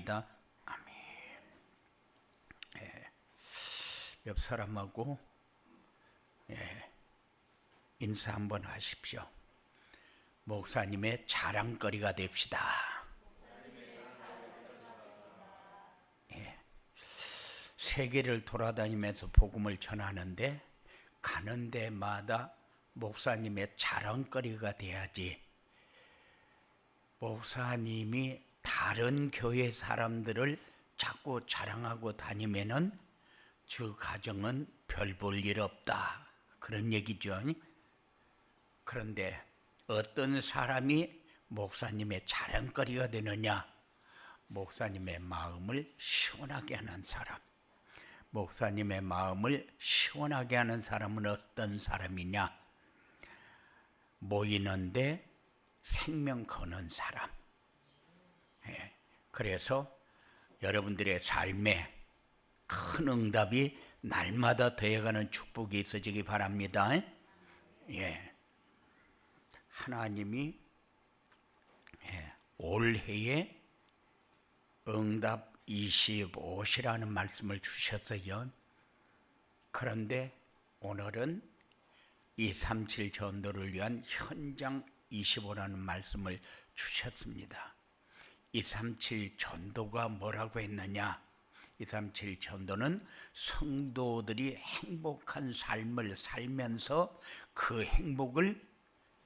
믿습니다. 아멘. 옆 사람하고 인사 한번 하십시오. 목사님의 자랑거리가 됩시다. 세계를 돌아다니면서 복음을 전하는데 가는 데마다 목사님의 자랑거리가 돼야지. 목사님이 다른 교회 사람들을 자꾸 자랑하고 다니면은 그 가정은 별 볼 일 없다, 그런 얘기죠. 그런데 어떤 사람이 목사님의 자랑거리가 되느냐? 목사님의 마음을 시원하게 하는 사람. 목사님의 마음을 시원하게 하는 사람은 어떤 사람이냐? 모이는데 생명 거는 사람. 그래서 여러분들의 삶에 큰 응답이 날마다 되어가는 축복이 있어지기 바랍니다. 하나님이 올해에 응답 25시라는 말씀을 주셨어요. 그런데 오늘은 237 전도를 위한 현장 25라는 말씀을 주셨습니다. 237 전도가 뭐라고 했느냐? 237 전도는 성도들이 행복한 삶을 살면서 그 행복을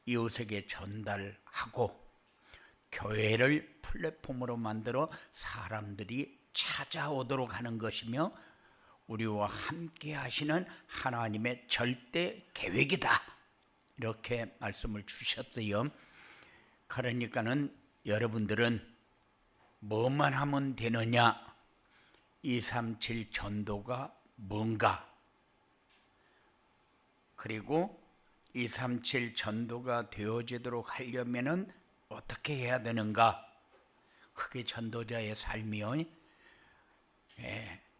이웃에게 전달하고 교회를 플랫폼으로 만들어 사람들이 찾아오도록 하는 것이며 우리와 함께 하시는 하나님의 절대 계획이다, 이렇게 말씀을 주셨어요. 그러니까는 여러분들은 뭐만 하면 되느냐? 237 전도가 뭔가, 그리고 237 전도가 되어지도록 하려면은 어떻게 해야 되는가? 그게 전도자의 삶이요.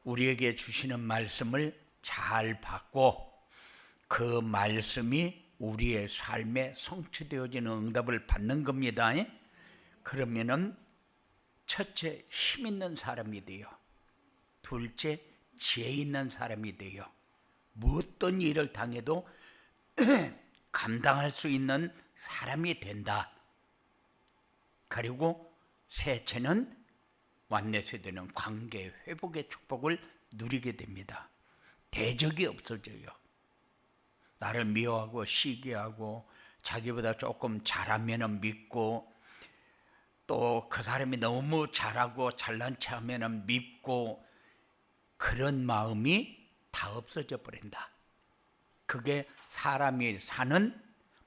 우리에게 주시는 말씀을 잘 받고 그 말씀이 우리의 삶에 성취되어지는 응답을 받는 겁니다. 그러면은 첫째, 힘 있는 사람이 돼요. 둘째, 지혜 있는 사람이 돼요. 어떤 일을 당해도 감당할 수 있는 사람이 된다. 그리고 셋째는 완내세되는 관계 회복의 축복을 누리게 됩니다. 대적이 없어져요. 나를 미워하고 시기하고 자기보다 조금 잘하면 믿고, 또 그 사람이 너무 잘하고 잘난 체 하면 믿고, 그런 마음이 다 없어져 버린다. 그게 사람이 사는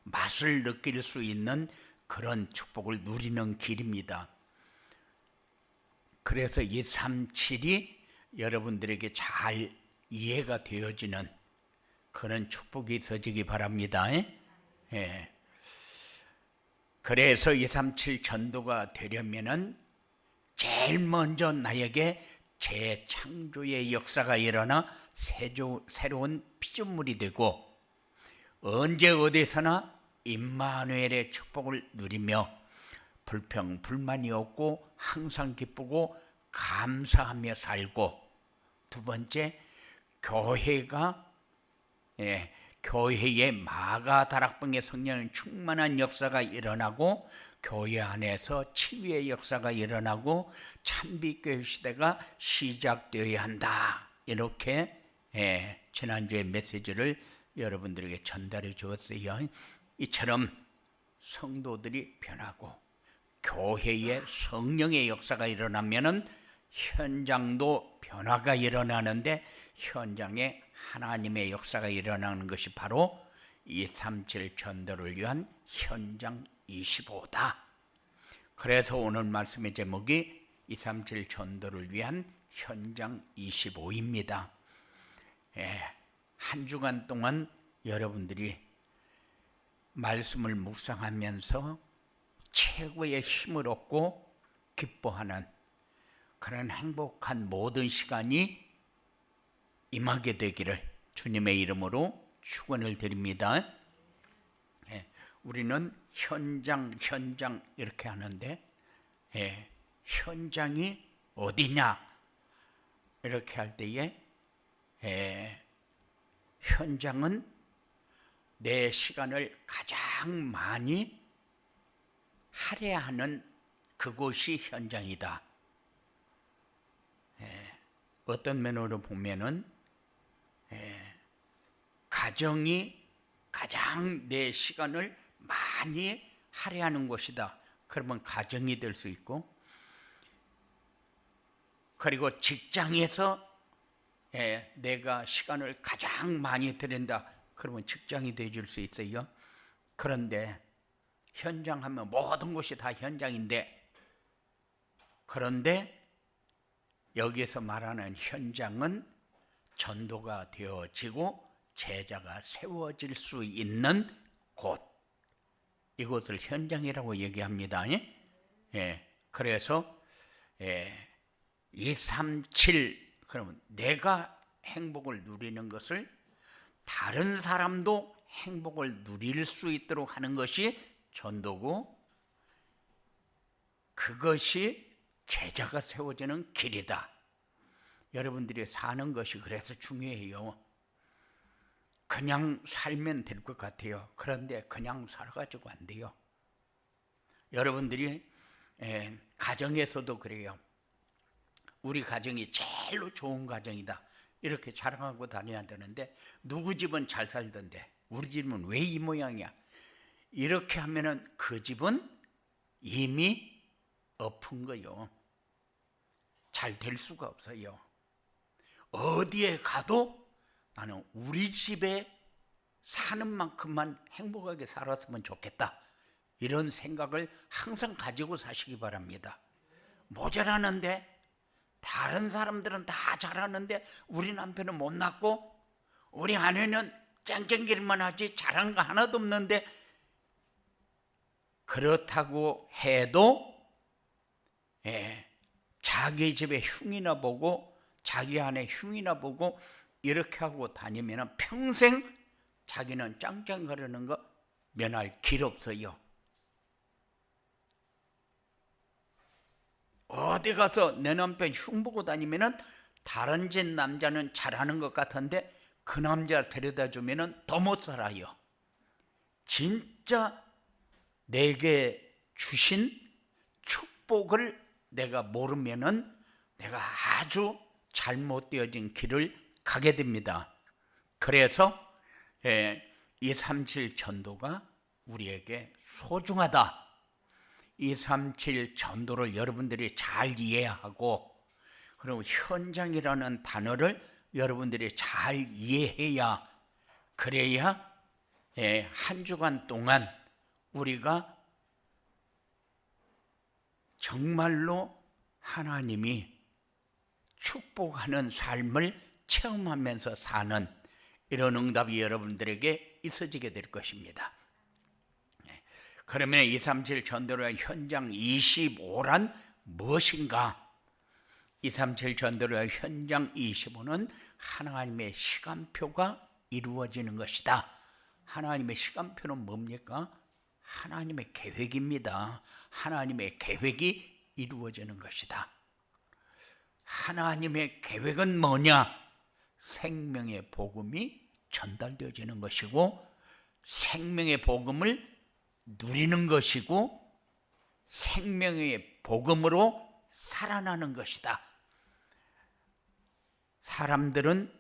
맛을 느낄 수 있는 그런 축복을 누리는 길입니다. 그래서 237이 여러분들에게 잘 이해가 되어지는 그런 축복이 있어지기 바랍니다. 그래서 237 전도가 되려면은 제일 먼저 나에게 재창조의 역사가 일어나 새로운 피조물이 되고, 언제 어디서나 임마누엘의 축복을 누리며 불평 불만이 없고 항상 기쁘고 감사하며 살고, 두 번째, 교회의 마가 다락방의 성령의 충만한 역사가 일어나고 교회 안에서 치유의 역사가 일어나고 참빛교회 시대가 시작되어야 한다, 이렇게 지난주에 메시지를 여러분들에게 전달해 주었어요. 이처럼 성도들이 변하고 교회에 성령의 역사가 일어나면은 현장도 변화가 일어나는데, 현장에 하나님의 역사가 일어나는 것이 바로 237 전도를 위한 현장 25다. 그래서 오늘 말씀의 제목이 237 전도를 위한 현장 25입니다. 한 주간 동안 여러분들이 말씀을 묵상하면서 최고의 힘을 얻고 기뻐하는 그런 행복한 모든 시간이 임하게 되기를 주님의 이름으로 축원을 드립니다. 우리는 현장 이렇게 하는데, 현장이 어디냐? 이렇게 할 때에 현장은 내 시간을 가장 많이 할애하는 그곳이 현장이다. 어떤 면으로 보면은 가정이 가장 내 시간을 많이 할애하는 곳이다. 그러면 가정이 될 수 있고, 그리고 직장에서 내가 시간을 가장 많이 들인다. 그러면 직장이 되어줄 수 있어요. 그런데 현장 하면 모든 곳이 다 현장인데, 그런데 여기서 말하는 현장은 전도가 되어지고 제자가 세워질 수 있는 곳, 이곳을 현장이라고 얘기합니다. 그래서 237, 그러면 내가 행복을 누리는 것을 다른 사람도 행복을 누릴 수 있도록 하는 것이 전도고, 그것이 제자가 세워지는 길이다. 여러분들이 사는 것이 그래서 중요해요. 그냥 살면 될 것 같아요. 그런데 그냥 살아가지고 안 돼요. 여러분들이 가정에서도 그래요. 우리 가정이 제일로 좋은 가정이다, 이렇게 자랑하고 다녀야 되는데, 누구 집은 잘 살던데 우리 집은 왜 이 모양이야? 이렇게 하면은 그 집은 이미 엎은 거요. 잘 될 수가 없어요. 어디에 가도 나는 우리 집에 사는 만큼만 행복하게 살았으면 좋겠다, 이런 생각을 항상 가지고 사시기 바랍니다. 모자라는데, 다른 사람들은 다 잘하는데 우리 남편은 못났고, 우리 아내는 짱짱기만 하지 잘한 거 하나도 없는데, 그렇다고 해도 자기 집에 흉이나 보고 자기 아내 흉이나 보고 이렇게 하고 다니면 평생 자기는 짱짱거리는 거 면할 길 없어요. 어디 가서 내 남편 흉 보고 다니면 다른 집 남자는 잘하는 것 같은데 그 남자 데려다 주면 더 못 살아요. 진짜 내게 주신 축복을 내가 모르면은 내가 아주 잘못되어진 길을 가게 됩니다. 그래서 237 전도가 우리에게 소중하다. 237 전도를 여러분들이 잘 이해하고, 그리고 현장이라는 단어를 여러분들이 잘 이해해야, 그래야 한 주간 동안 우리가 정말로 하나님이 축복하는 삶을 체험하면서 사는 이런 응답이 여러분들에게 있어지게 될 것입니다. 그러면 237 전도로의 현장 25란 무엇인가? 237 전도로의 현장 25는 하나님의 시간표가 이루어지는 것이다. 하나님의 시간표는 뭡니까? 하나님의 계획입니다. 하나님의 계획이 이루어지는 것이다. 하나님의 계획은 뭐냐? 생명의 복음이 전달되어지는 것이고, 생명의 복음을 누리는 것이고, 생명의 복음으로 살아나는 것이다. 사람들은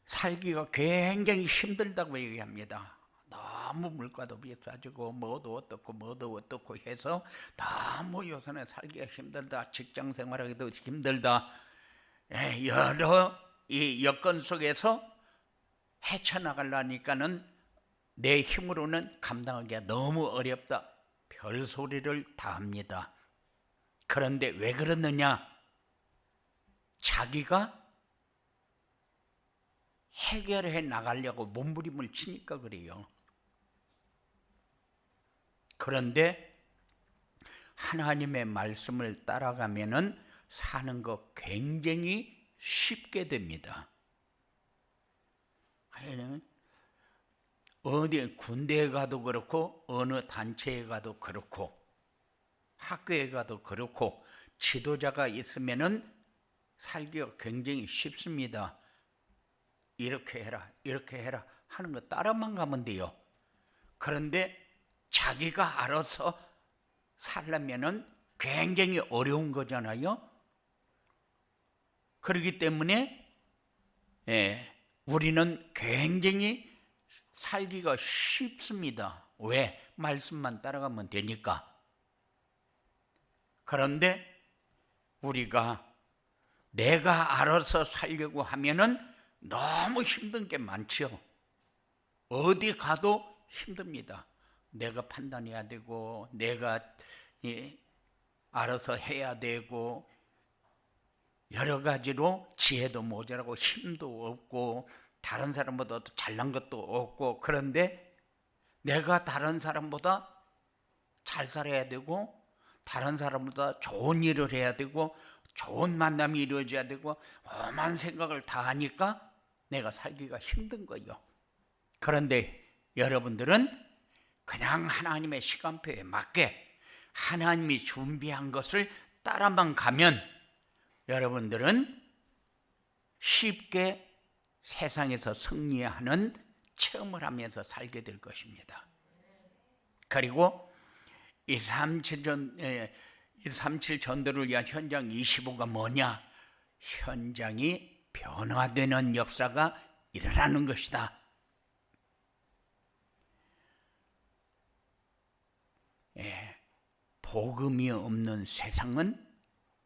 살기가 굉장히 힘들다고 얘기합니다. 너무 물가도 비싸지고 뭐도 어떻고 해서 너무 요새는 살기가 힘들다, 직장 생활하기도 힘들다, 여러 이 여건 속에서 헤쳐나가려니까는 내 힘으로는 감당하기가 너무 어렵다, 별소리를 다 합니다. 그런데 왜 그러느냐? 자기가 해결해 나가려고 몸부림을 치니까 그래요. 그런데 하나님의 말씀을 따라가면은 사는 거 굉장히 쉽게 됩니다. 어디 군대에 가도 그렇고 어느 단체에 가도 그렇고 학교에 가도 그렇고 지도자가 있으면은 살기가 굉장히 쉽습니다. 이렇게 해라, 이렇게 해라 하는 거 따라만 가면 돼요. 그런데 자기가 알아서 살려면은 굉장히 어려운 거잖아요. 그렇기 때문에 우리는 굉장히 살기가 쉽습니다. 왜? 말씀만 따라가면 되니까. 그런데 우리가 내가 알아서 살려고 하면은 너무 힘든 게 많죠. 어디 가도 힘듭니다. 내가 판단해야 되고, 내가 알아서 해야 되고, 여러 가지로 지혜도 모자라고 힘도 없고 다른 사람보다 잘난 것도 없고, 그런데 내가 다른 사람보다 잘 살아야 되고 다른 사람보다 좋은 일을 해야 되고 좋은 만남이 이루어져야 되고 오만 생각을 다 하니까 내가 살기가 힘든 거예요. 그런데 여러분들은 그냥 하나님의 시간표에 맞게 하나님이 준비한 것을 따라만 가면 여러분들은 쉽게 세상에서 승리하는 체험을 하면서 살게 될 것입니다. 그리고 237 전도를 위한 현장 25가 뭐냐? 현장이 변화되는 역사가 일어나는 것이다. 복음이 없는 세상은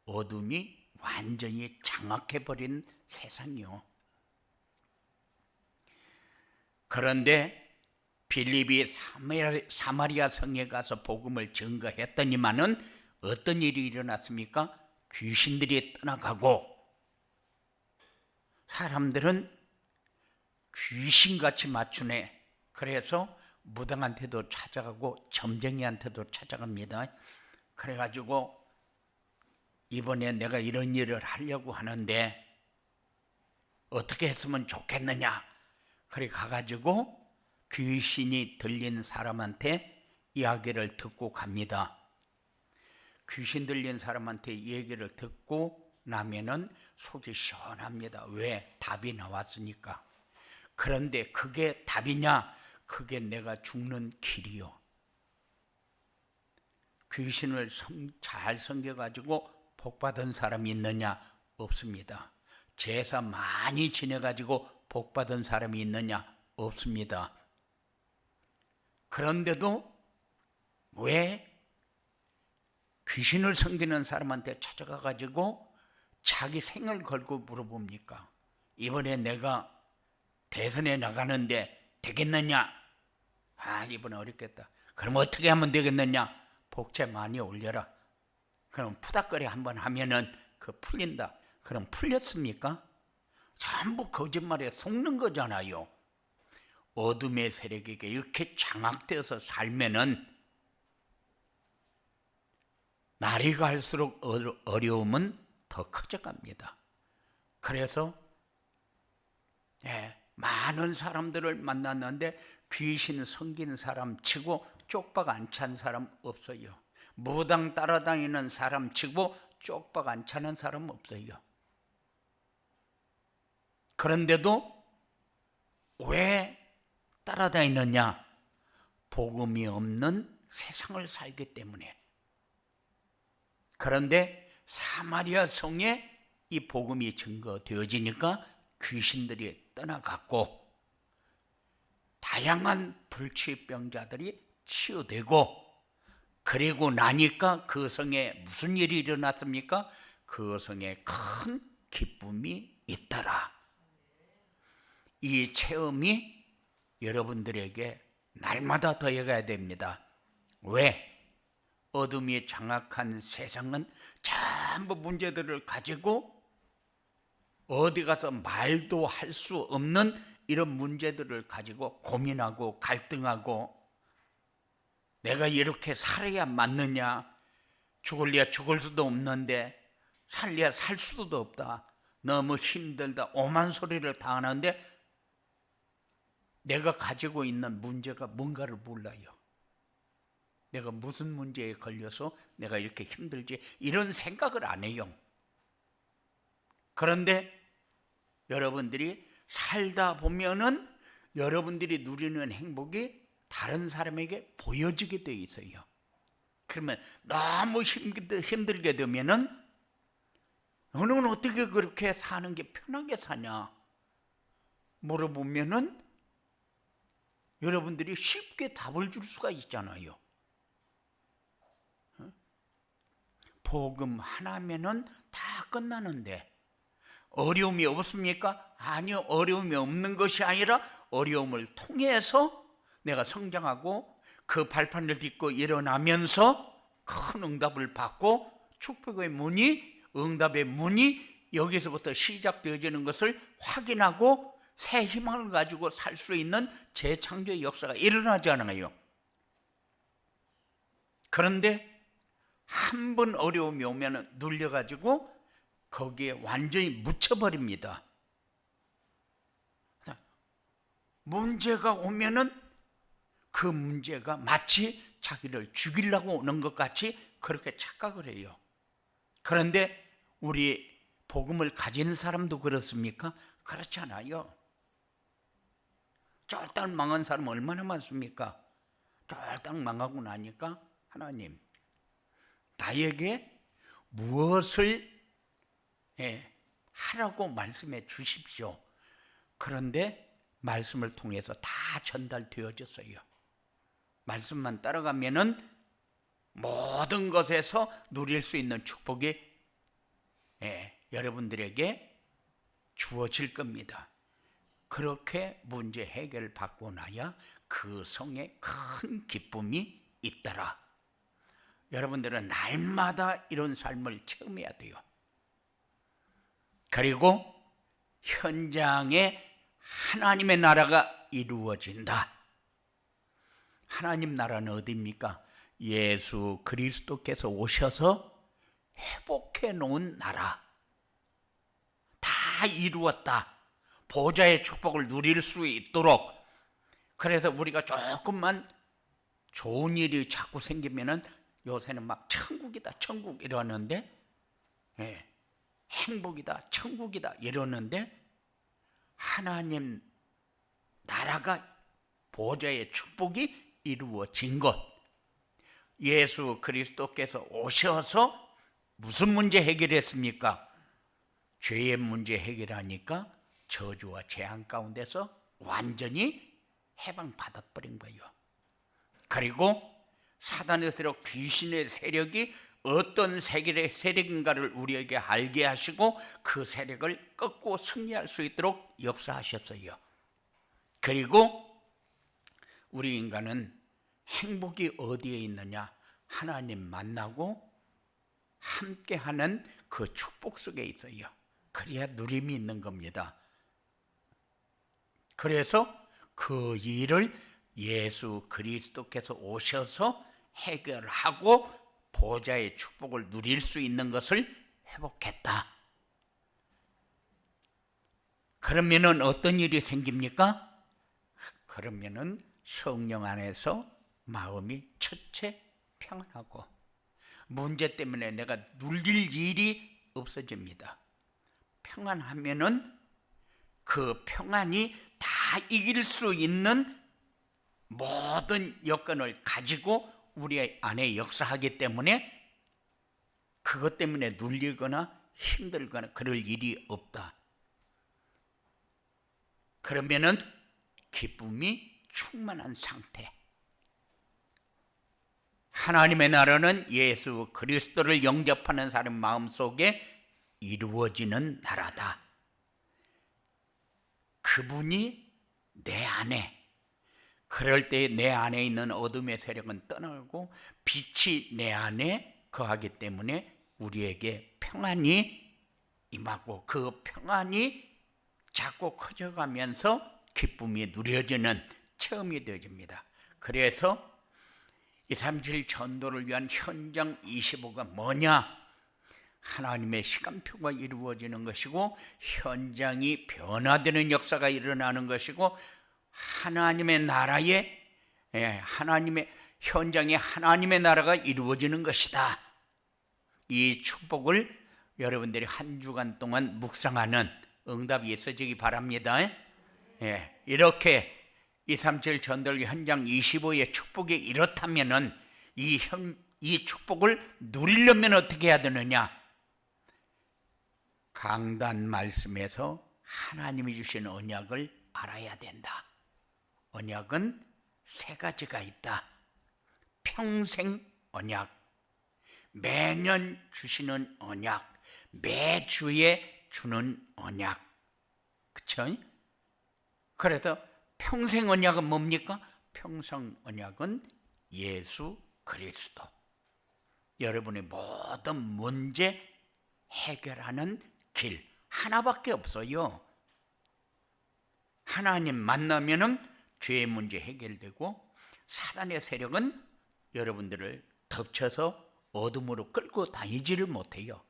어둠이 완전히 장악해버린 세상이요. 그런데 빌립이 사마리아 성에 가서 복음을 증거했더니만은 어떤 일이 일어났습니까? 귀신들이 떠나가고 사람들은 귀신같이 맞추네. 그래서 무당한테도 찾아가고 점쟁이한테도 찾아갑니다. 그래가지고 이번에 내가 이런 일을 하려고 하는데 어떻게 했으면 좋겠느냐. 그래 가가지고 귀신이 들린 사람한테 이야기를 듣고 갑니다. 귀신 들린 사람한테 얘기를 듣고 나면은 속이 시원합니다. 왜? 답이 나왔으니까. 그런데 그게 답이냐? 그게 내가 죽는 길이요. 귀신을 잘 섬겨가지고 복받은 사람이 있느냐? 없습니다. 제사 많이 지내가지고 복받은 사람이 있느냐? 없습니다. 그런데도 왜 귀신을 섬기는 사람한테 찾아가가지고 자기 생을 걸고 물어봅니까? 이번에 내가 대선에 나가는데 되겠느냐? 이번에 어렵겠다. 그럼 어떻게 하면 되겠느냐? 복채 많이 올려라. 그럼 푸닥거리 한번 하면은 그 풀린다. 그럼 풀렸습니까? 전부 거짓말에 속는 거잖아요. 어둠의 세력에게 이렇게 장악되어서 살면은 날이 갈수록 어려움은 더 커져갑니다. 그래서 많은 사람들을 만났는데 귀신 섬긴 사람 치고 쪽박 안 찬 사람 없어요. 무당 따라다니는 사람 치고 쪽박 안 차는 사람 없어요. 그런데도 왜 따라다니느냐? 복음이 없는 세상을 살기 때문에. 그런데 사마리아 성에 이 복음이 증거되어지니까 귀신들이 떠나갔고 다양한 불치병자들이 치유되고, 그리고 나니까 그 성에 무슨 일이 일어났습니까? 그 성에 큰 기쁨이 있더라. 이 체험이 여러분들에게 날마다 더해가야 됩니다. 왜? 어둠이 장악한 세상은 전부 문제들을 가지고 어디 가서 말도 할 수 없는 이런 문제들을 가지고 고민하고 갈등하고, 내가 이렇게 살아야 맞느냐, 죽을래야 죽을 수도 없는데 살래야 살 수도 없다, 너무 힘들다, 오만 소리를 다 하는데 내가 가지고 있는 문제가 뭔가를 몰라요. 내가 무슨 문제에 걸려서 내가 이렇게 힘들지, 이런 생각을 안 해요. 그런데 여러분들이 살다 보면은 여러분들이 누리는 행복이 다른 사람에게 보여지게 돼 있어요. 그러면 너무 힘들게 되면은 너는 어떻게 그렇게 사는 게 편하게 사냐 물어보면은 여러분들이 쉽게 답을 줄 수가 있잖아요. 복음 하나면은 다 끝나는데 어려움이 없습니까? 아니요, 어려움이 없는 것이 아니라 어려움을 통해서 내가 성장하고 그 발판을 딛고 일어나면서 큰 응답을 받고 축복의 문이, 응답의 문이 여기서부터 시작되어지는 것을 확인하고 새 희망을 가지고 살 수 있는 재창조의 역사가 일어나잖아요. 그런데 한 번 어려움이 오면 눌려가지고 거기에 완전히 묻혀버립니다. 문제가 오면은 그 문제가 마치 자기를 죽이려고 오는 것 같이 그렇게 착각을 해요. 그런데 우리 복음을 가진 사람도 그렇습니까? 그렇지 않아요. 쫄딱 망한 사람 얼마나 많습니까? 쫄딱 망하고 나니까 하나님, 나에게 무엇을 하라고 말씀해 주십시오. 그런데 말씀을 통해서 다 전달되어졌어요. 말씀만 따라가면은 모든 것에서 누릴 수 있는 축복이 여러분들에게 주어질 겁니다. 그렇게 문제 해결을 받고 나야 그 성에 큰 기쁨이 있더라. 여러분들은 날마다 이런 삶을 체험해야 돼요. 그리고 현장에 하나님의 나라가 이루어진다. 하나님 나라는 어디입니까? 예수 그리스도께서 오셔서 회복해 놓은 나라. 다 이루었다. 보좌의 축복을 누릴 수 있도록. 그래서 우리가 조금만 좋은 일이 자꾸 생기면은 요새는 막 천국이다, 천국 이러는데, 행복이다, 천국이다 이러는데, 하나님 나라가 보좌의 축복이 이루어진 것, 예수 그리스도께서 오셔서 무슨 문제 해결했습니까? 죄의 문제 해결하니까 저주와 재앙 가운데서 완전히 해방받아버린 거예요. 그리고 사단에서 귀신의 세력이 어떤 세력인가를 우리에게 알게 하시고 그 세력을 꺾고 승리할 수 있도록 역사하셨어요. 그리고 우리 인간은 행복이 어디에 있느냐? 하나님 만나고 함께하는 그 축복 속에 있어요. 그래야 누림이 있는 겁니다. 그래서 그 일을 예수 그리스도께서 오셔서 해결하고 보좌의 축복을 누릴 수 있는 것을 회복했다. 그러면은 어떤 일이 생깁니까? 그러면은 성령 안에서 마음이 첫째 평안하고 문제 때문에 내가 눌릴 일이 없어집니다. 평안하면은 그 평안이 다 이길 수 있는 모든 여건을 가지고 우리 안에 역사하기 때문에 그것 때문에 눌리거나 힘들거나 그럴 일이 없다. 그러면은 기쁨이 충만한 상태. 하나님의 나라는 예수 그리스도를 영접하는 사람 마음속에 이루어지는 나라다. 그분이 내 안에, 그럴 때 내 안에 있는 어둠의 세력은 떠나고 빛이 내 안에 거하기 때문에 우리에게 평안이 임하고 그 평안이 자꾸 커져가면서 기쁨이 누려지는 체험이 되어집니다. 그래서 237 전도를 위한 현장 25가 뭐냐? 하나님의 시간표가 이루어지는 것이고 현장이 변화되는 역사가 일어나는 것이고 하나님의 나라에 하나님의 현장에 하나님의 나라가 이루어지는 것이다. 이 축복을 여러분들이 한 주간 동안 묵상하는 응답이 있어지기 바랍니다. 예, 이렇게 237 전도기 현장 25의 축복이 이렇다면은 이 축복을 누리려면 어떻게 해야 되느냐? 강단 말씀에서 하나님이 주신 언약을 알아야 된다. 언약은 세 가지가 있다. 평생 언약, 매년 주시는 언약, 매주에 주는 언약. 그쵸? 그래서 평생 언약은 뭡니까? 평생 언약은 예수 그리스도. 여러분의 모든 문제 해결하는 길 하나밖에 없어요. 하나님 만나면은 죄의 문제 해결되고 사단의 세력은 여러분들을 덮쳐서 어둠으로 끌고 다니지를 못해요.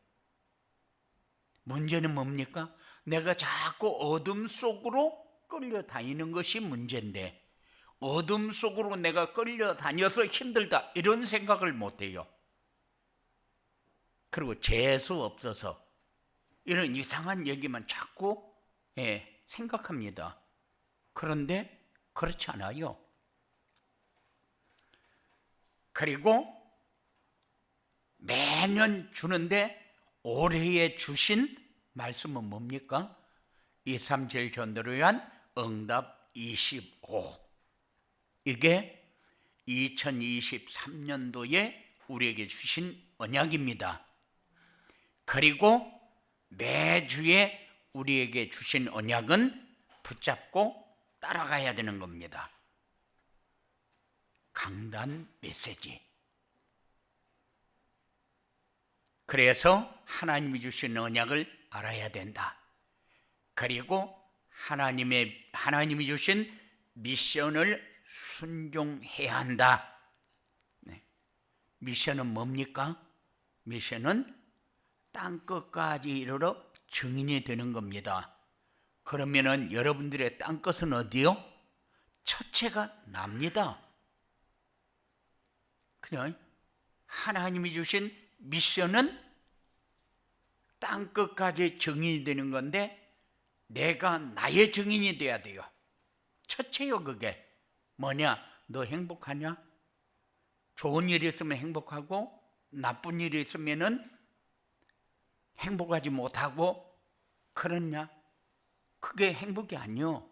문제는 뭡니까? 내가 자꾸 어둠 속으로 끌려다니는 것이 문제인데 어둠 속으로 내가 끌려다녀서 힘들다 이런 생각을 못해요. 그리고 재수 없어서 이런 이상한 얘기만 자꾸 생각합니다. 그런데 그렇지 않아요. 그리고 매년 주는데 올해에 주신 말씀은 뭡니까? 237 전도를 위한 응답 25. 이게 2023년도에 우리에게 주신 언약입니다. 그리고 매주에 우리에게 주신 언약은 붙잡고 따라가야 되는 겁니다. 강단 메시지. 그래서 하나님이 주신 언약을 알아야 된다. 그리고 하나님이 주신 미션을 순종해야 한다. 미션은 뭡니까? 미션은 땅끝까지 이르러 증인이 되는 겁니다. 그러면은 여러분들의 땅끝은 어디요? 첫째가 납니다. 그냥 하나님이 주신 미션은 땅끝까지 증인이 되는 건데 내가 나의 증인이 돼야 돼요. 첫째요. 그게 뭐냐? 너 행복하냐? 좋은 일이 있으면 행복하고 나쁜 일이 있으면은 행복하지 못하고 그러냐? 그게 행복이 아니요.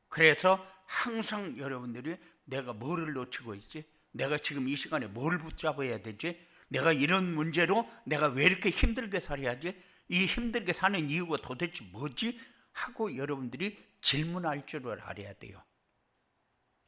그래서 항상 여러분들이 내가 뭐를 놓치고 있지? 내가 지금 이 시간에 뭘 붙잡아야 되지? 내가 이런 문제로 내가 왜 이렇게 힘들게 살아야지? 이 힘들게 사는 이유가 도대체 뭐지? 하고 여러분들이 질문할 줄을 알아야 돼요.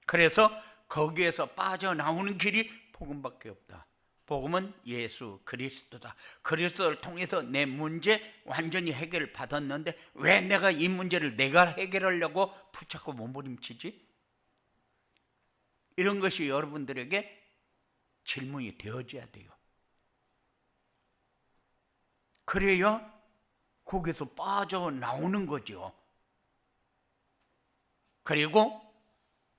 그래서 거기에서 빠져나오는 길이 복음밖에 없다. 복음은 예수 그리스도다. 그리스도를 통해서 내 문제 완전히 해결을 받았는데 왜 내가 이 문제를 내가 해결하려고 붙잡고 몸부림치지? 이런 것이 여러분들에게 질문이 되어져야 돼요. 그래야 거기서 빠져나오는 거죠. 그리고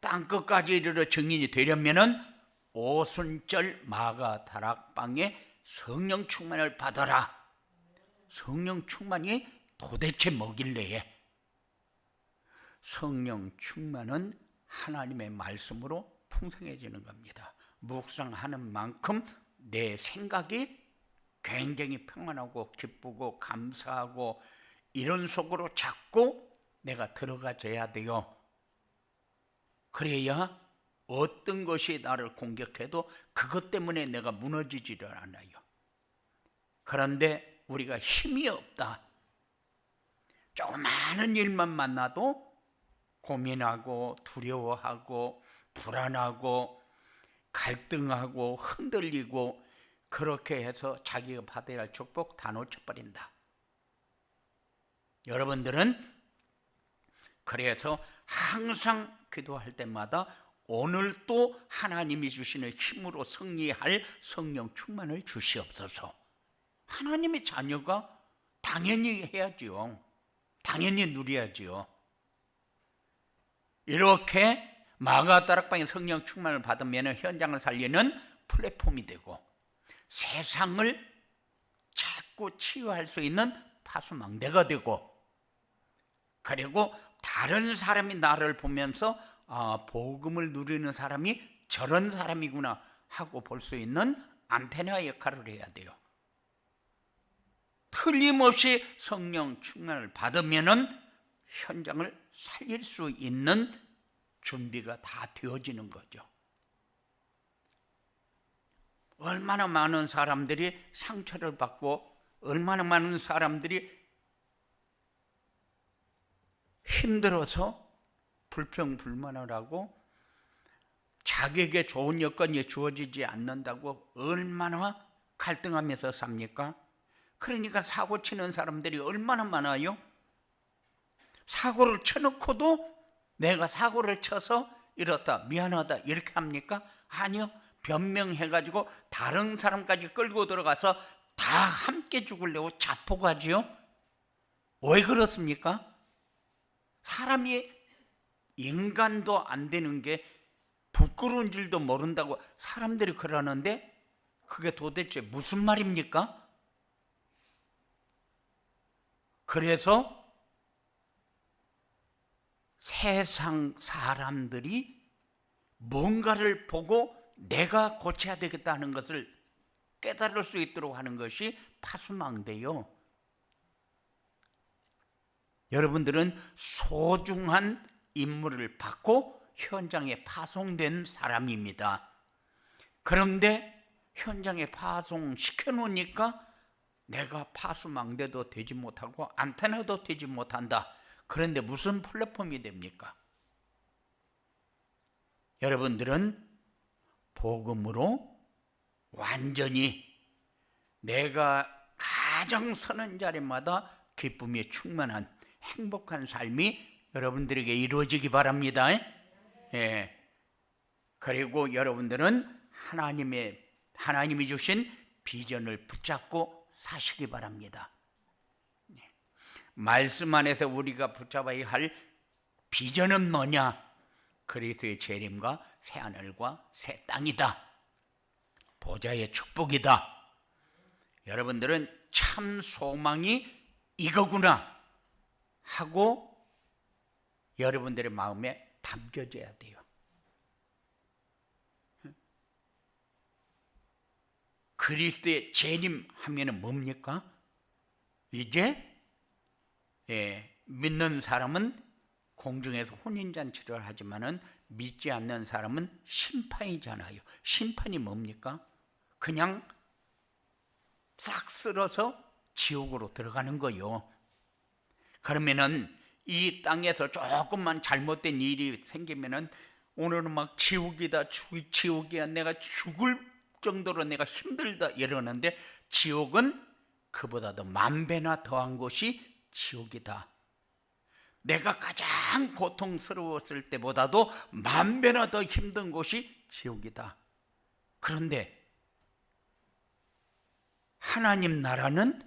땅끝까지 이르러 증인이 되려면은 오순절 마가 다락방에 성령 충만을 받아라. 성령 충만이 도대체 뭐길래? 성령 충만은 하나님의 말씀으로 풍성해지는 겁니다. 묵상하는 만큼 내 생각이 굉장히 평안하고 기쁘고 감사하고 이런 속으로 자꾸 내가 들어가줘야 돼요. 그래야 어떤 것이 나를 공격해도 그것 때문에 내가 무너지지를 않아요. 그런데 우리가 힘이 없다. 조그마한 일만 만나도 고민하고 두려워하고 불안하고 갈등하고 흔들리고 그렇게 해서 자기가 받아야 할 축복 다 놓쳐버린다. 여러분들은 그래서 항상 기도할 때마다 오늘 또 하나님이 주시는 힘으로 승리할 성령 충만을 주시옵소서. 하나님의 자녀가 당연히 해야지요. 당연히 누려야지요. 이렇게 마가다락방에 성령 충만을 받으면 현장을 살리는 플랫폼이 되고, 세상을 자꾸 치유할 수 있는 파수망대가 되고, 그리고 다른 사람이 나를 보면서 복음을 누리는 사람이 저런 사람이구나 하고 볼 수 있는 안테나 역할을 해야 돼요. 틀림없이 성령 충만을 받으면은 현장을 살릴 수 있는 준비가 다 되어지는 거죠. 얼마나 많은 사람들이 상처를 받고, 얼마나 많은 사람들이 힘들어서 불평불만을 하고, 자기에게 좋은 여건이 주어지지 않는다고 얼마나 갈등하면서 삽니까? 그러니까 사고 치는 사람들이 얼마나 많아요? 사고를 쳐놓고도 내가 사고를 쳐서 이렇다, 미안하다 이렇게 합니까? 아니요. 변명해가지고 다른 사람까지 끌고 들어가서 다 함께 죽으려고 자포가지요. 왜 그렇습니까? 사람이 인간도 안 되는 게 부끄러운 줄도 모른다고 사람들이 그러는데, 그게 도대체 무슨 말입니까? 그래서 세상 사람들이 뭔가를 보고 내가 고쳐야 되겠다는 것을 깨달을 수 있도록 하는 것이 파수망대요. 여러분들은 소중한 임무를 받고 현장에 파송된 사람입니다. 그런데 현장에 파송시켜 놓으니까 내가 파수망대도 되지 못하고 안테나도 되지 못한다. 그런데 무슨 플랫폼이 됩니까? 여러분들은 복음으로 완전히 내가 가장 서는 자리마다 기쁨이 충만한 행복한 삶이 여러분들에게 이루어지기 바랍니다. 예. 그리고 여러분들은 하나님이 주신 비전을 붙잡고 사시기 바랍니다. 말씀 안에서 우리가 붙잡아야 할 비전은 뭐냐? 그리스도의 재림과 새 하늘과 새 땅이다. 보좌의 축복이다. 여러분들은 참 소망이 이거구나 하고 여러분들의 마음에 담겨져야 돼요. 그리스도의 재림 하면은 뭡니까? 이제 믿는 사람은 공중에서 혼인잔치를 하지만은 믿지 않는 사람은 심판이잖아요. 심판이 뭡니까? 그냥 싹 쓸어서 지옥으로 들어가는 거요. 그러면은 이 땅에서 조금만 잘못된 일이 생기면은 오늘은 막 지옥이다, 지옥이야, 내가 죽을 정도로 내가 힘들다 이러는데, 지옥은 그보다도 만 배나 더한 것이 지옥이다. 내가 가장 고통스러웠을 때보다도 만 배나 더 힘든 곳이 지옥이다. 그런데 하나님 나라는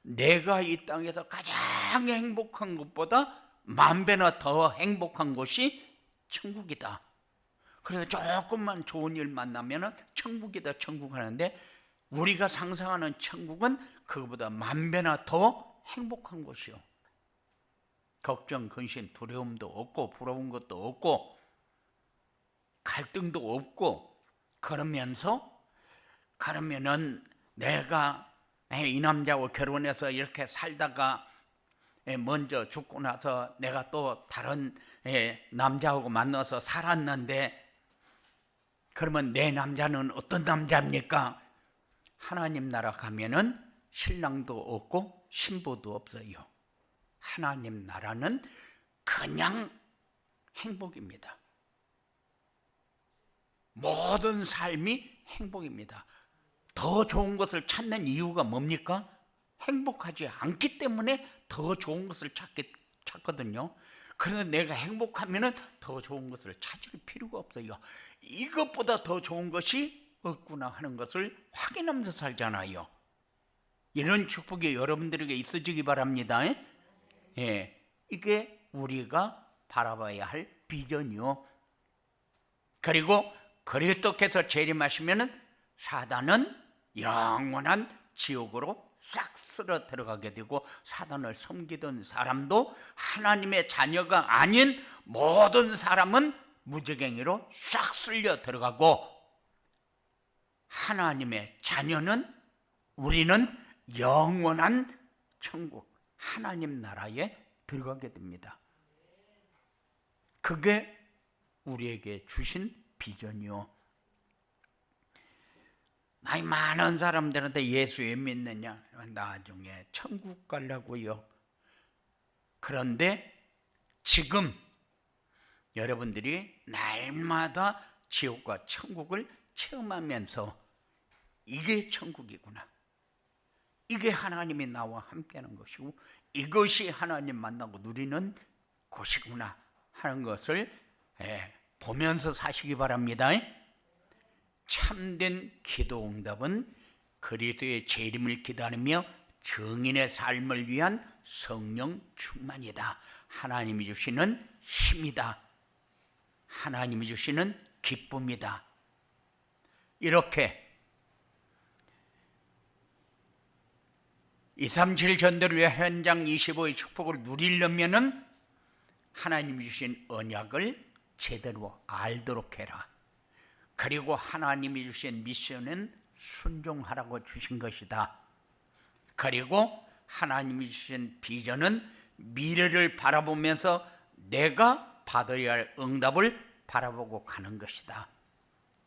내가 이 땅에서 가장 행복한 것보다 만 배나 더 행복한 곳이 천국이다. 그래서 조금만 좋은 일 만나면 천국이다, 천국 하는데, 우리가 상상하는 천국은 그보다 만 배나 더 행복한 곳이요. 걱정, 근심, 두려움도 없고 부러운 것도 없고 갈등도 없고, 그러면은 내가 이 남자하고 결혼해서 이렇게 살다가 먼저 죽고 나서 내가 또 다른 남자하고 만나서 살았는데, 그러면 내 남자는 어떤 남자입니까? 하나님 나라 가면은 신랑도 없고 신부도 없어요. 하나님 나라는 그냥 행복입니다. 모든 삶이 행복입니다. 더 좋은 것을 찾는 이유가 뭡니까? 행복하지 않기 때문에 더 좋은 것을 찾거든요. 그래서 내가 행복하면은 더 좋은 것을 찾을 필요가 없어요. 이것보다 더 좋은 것이 없구나 하는 것을 확인하면서 살잖아요. 이런 축복이 여러분들에게 있어지기 바랍니다. 이게 우리가 바라봐야 할 비전이요. 그리고 그리스도께서 재림하시면은 사단은 영원한 지옥으로 싹 쓸어 들어가게 되고, 사단을 섬기던 사람도 하나님의 자녀가 아닌 모든 사람은 무지갱이로 싹 쓸려 들어가고, 하나님의 자녀는, 우리는 영원한 천국 하나님 나라에 들어가게 됩니다. 그게 우리에게 주신 비전이요. 나이 많은 사람들한테 예수 왜 믿느냐? 나중에 천국 가려고요. 그런데 지금 여러분들이 날마다 지옥과 천국을 체험하면서 이게 천국이구나, 이게 하나님이 나와 함께하는 것이고, 이것이 하나님 만나고 누리는 곳이구나 하는 것을 보면서 사시기 바랍니다. 참된 기도 응답은 그리스도의 재림을 기다리며 증인의 삶을 위한 성령 충만이다. 하나님이 주시는 힘이다. 하나님이 주시는 기쁨이다. 이렇게 237 전도를 위해 현장 25의 축복을 누리려면은 하나님이 주신 언약을 제대로 알도록 해라. 그리고 하나님이 주신 미션은 순종하라고 주신 것이다. 그리고 하나님이 주신 비전은 미래를 바라보면서 내가 받아야 할 응답을 바라보고 가는 것이다.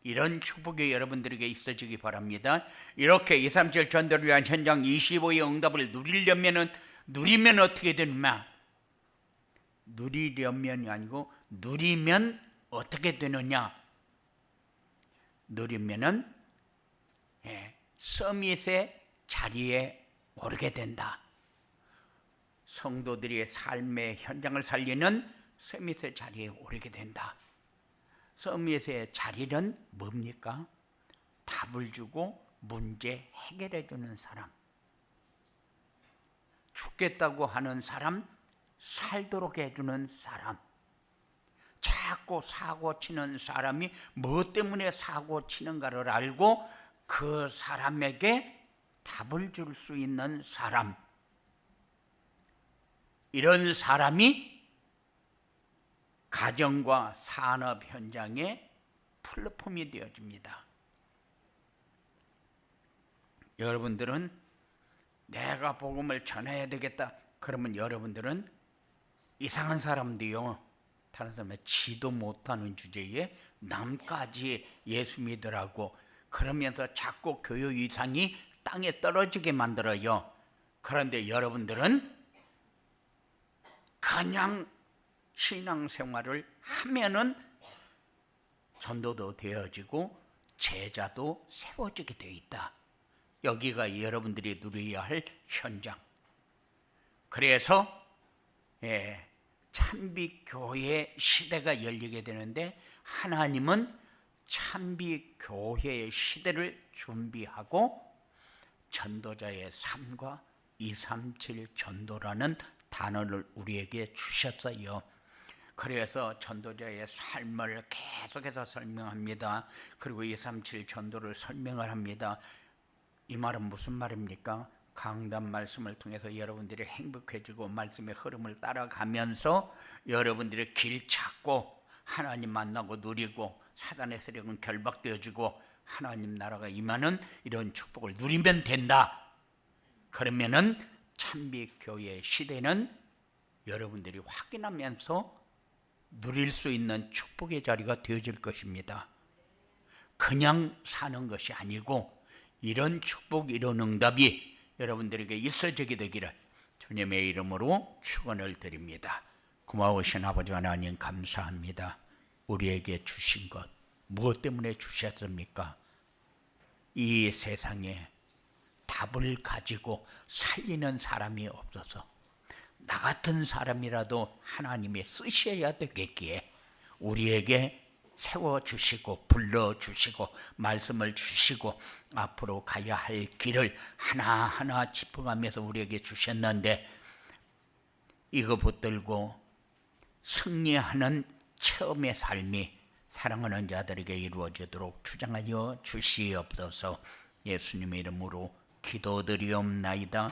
이런 축복이 여러분들에게 있어지기 바랍니다. 이렇게 237 전도를 위한 현장 25의 응답을 누리면 어떻게 되느냐? 누리려면이 아니고 누리면 어떻게 되느냐? 누리면은 서밋의 자리에 오르게 된다. 성도들의 삶의 현장을 살리는 서밋의 자리에 오르게 된다. 서밋의 자리는 뭡니까? 답을 주고 문제 해결해 주는 사람, 죽겠다고 하는 사람 살도록 해주는 사람, 자꾸 사고 치는 사람이 뭐 때문에 사고 치는가를 알고 그 사람에게 답을 줄 수 있는 사람, 이런 사람이 가정과 산업 현장의 플랫폼이 되어집니다. 여러분들은 내가 복음을 전해야 되겠다 그러면 여러분들은 이상한 사람도요, 다른 사람의 지도 못하는 주제에 남까지 예수 믿으라고 그러면서 자꾸 교육 이상이 땅에 떨어지게 만들어요. 그런데 여러분들은 그냥 신앙생활을 하면은 전도도 되어지고 제자도 세워지게 되어 있다. 여기가 여러분들이 누려야 할 현장. 그래서 참비교회 시대가 열리게 되는데, 하나님은 참비교회의 시대를 준비하고 전도자의 삶과 237 전도라는 단어를 우리에게 주셨어요. 그래서 전도자의 삶을 계속해서 설명합니다. 그리고 237 전도를 설명을 합니다. 이 말은 무슨 말입니까? 강단 말씀을 통해서 여러분들이 행복해지고 말씀의 흐름을 따라가면서 여러분들이 길 찾고 하나님 만나고 누리고 사단의 세력은 결박되어지고 하나님 나라가 임하는 이런 축복을 누리면 된다. 그러면은 참비교회 시대는 여러분들이 확인하면서 누릴 수 있는 축복의 자리가 되어질 것입니다. 그냥 사는 것이 아니고 이런 축복, 이런 응답이 여러분들에게 있어지게 되기를 주님의 이름으로 축원을 드립니다. 고마우신 아버지 하나님 감사합니다. 우리에게 주신 것 무엇 때문에 주셨습니까? 이 세상에 답을 가지고 살리는 사람이 없어서 나 같은 사람이라도 하나님이 쓰셔야 되겠기에 우리에게 세워주시고 불러주시고 말씀을 주시고 앞으로 가야 할 길을 하나하나 짚어가면서 우리에게 주셨는데, 이거 붙들고 승리하는 체험의 삶이 사랑하는 자들에게 이루어지도록 주장하여 주시옵소서. 예수님의 이름으로 기도드리옵나이다.